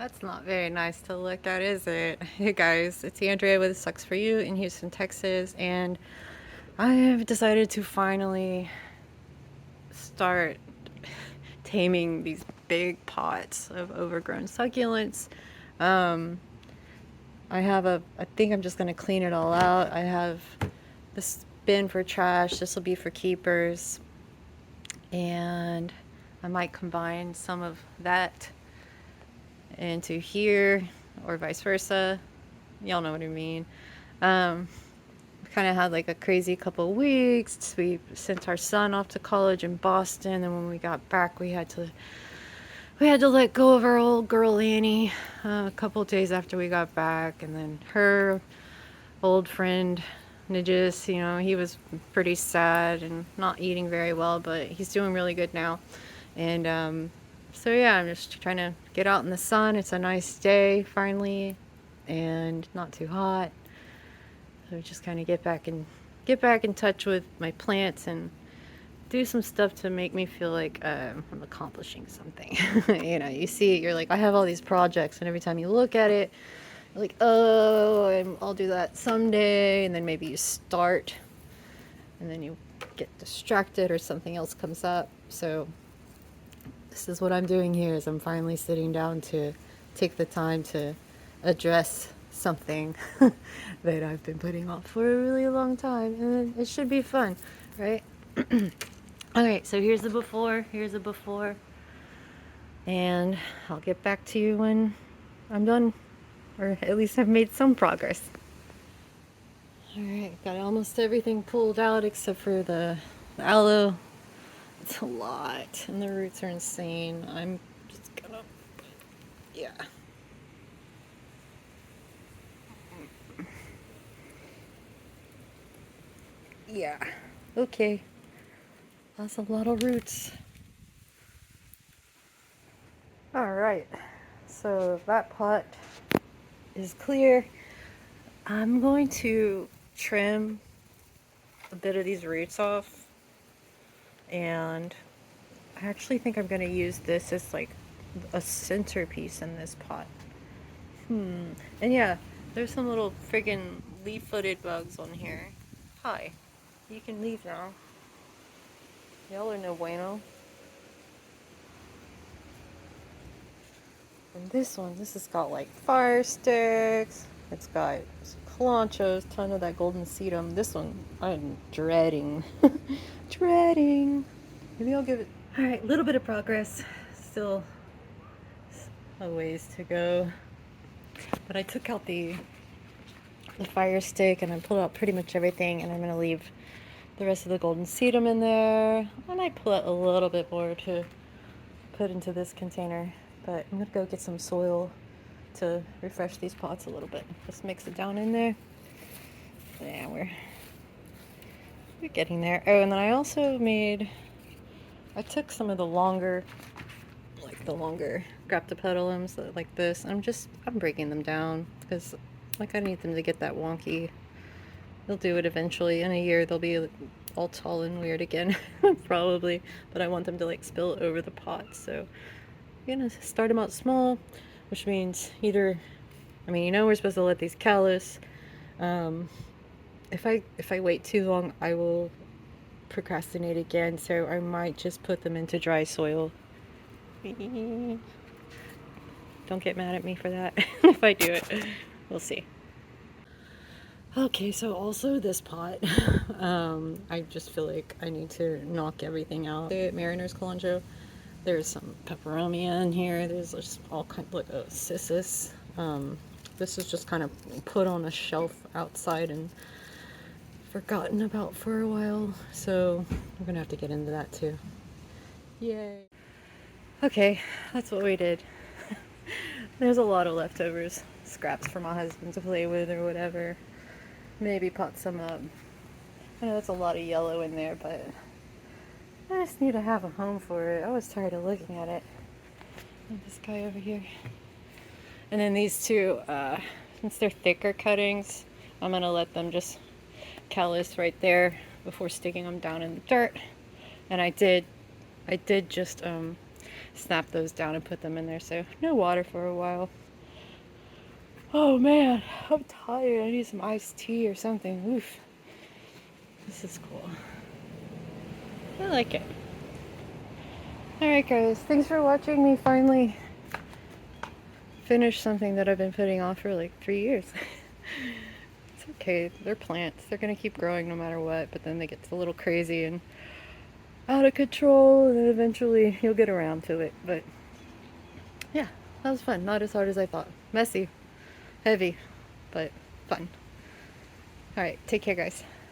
That's not very nice to look at, is it? Hey guys, it's Andrea with Sucs For You in Houston, Texas, and I have decided to finally start taming these big pots of overgrown succulents. Um, I think I'm just gonna clean it all out. I have this bin for trash. This will be for keepers, and I might combine some of that into here or vice versa. Y'all know what I mean. We kind of had like a crazy couple weeks. We sent our son off to college in Boston, and when we got back, we had to let go of our old girl Annie a couple days after we got back, and then her old friend Nijis, he was pretty sad and not eating very well, but he's doing really good now. And so yeah, I'm just trying to get out in the sun. It's a nice day finally, and not too hot. So just kind of get back in touch with my plants and do some stuff to make me feel like I'm accomplishing something. You see it, you're like, I have all these projects, and every time you look at it, you're like, oh, I'll do that someday, and then maybe you start, and then you get distracted or something else comes up. So this is what I'm doing here, is I'm finally sitting down to take the time to address something that I've been putting off for a really long time, and it should be fun, right? Alright, so here's the before, and I'll get back to you when I'm done, or at least I've made some progress. Alright, got almost everything pulled out except for the aloe. It's a lot, and the roots are insane. I'm just gonna, yeah. Yeah, okay. That's a lot of roots. Alright, so that pot is clear. I'm going to trim a bit of these roots off, and I actually think I'm going to use this as like a centerpiece in this pot. And yeah, there's some little friggin' leaf-footed bugs on here. Hi, you can leave now. Y'all are no bueno. And this has got like fire sticks. It's got calanchos, ton of that golden sedum. This one, I'm dreading. Dreading. Maybe I'll give it. Alright, a little bit of progress. Still a ways to go. But I took out the fire stick and I pulled out pretty much everything, and I'm going to leave the rest of the golden sedum in there. I might pull out a little bit more to put into this container, but I'm going to go get some soil to refresh these pots a little bit. Just mix it down in there. Yeah, we're getting there. Oh, and then I also I took some of the longer graptopetalums like this. I'm breaking them down because I need them to get that wonky. They'll do it eventually. In a year, they'll be all tall and weird again, probably. But I want them to like spill over the pot. So I'm gonna start them out small, which means we're supposed to let these callus. If I wait too long, I will procrastinate again. So I might just put them into dry soil. Don't get mad at me for that if I do it. We'll see. Okay, so also this pot, I just feel like I need to knock everything out. The Mariner's Calancho, there's some peperomia in here, there's just all kinds of, like, cissus. This is just kind of put on a shelf outside and forgotten about for a while, so I'm gonna have to get into that too. Yay. Okay, that's what we did. There's a lot of leftovers, scraps for my husband to play with or whatever. Maybe pot some up. I know that's a lot of yellow in there, but I just need to have a home for it. I was tired of looking at it. And this guy over here. And then these two, since they're thicker cuttings, I'm going to let them just callus right there before sticking them down in the dirt. And I did just snap those down and put them in there. So no water for a while. Oh man, I'm tired. I need some iced tea or something. Oof. This is cool. I like it. Alright guys, thanks for watching me finally finish something that I've been putting off for like 3 years. It's okay, they're plants. They're gonna keep growing no matter what, but then they get a little crazy and out of control, and then eventually you'll get around to it. But yeah, that was fun. Not as hard as I thought. Messy, heavy, but fun. Alright, take care guys.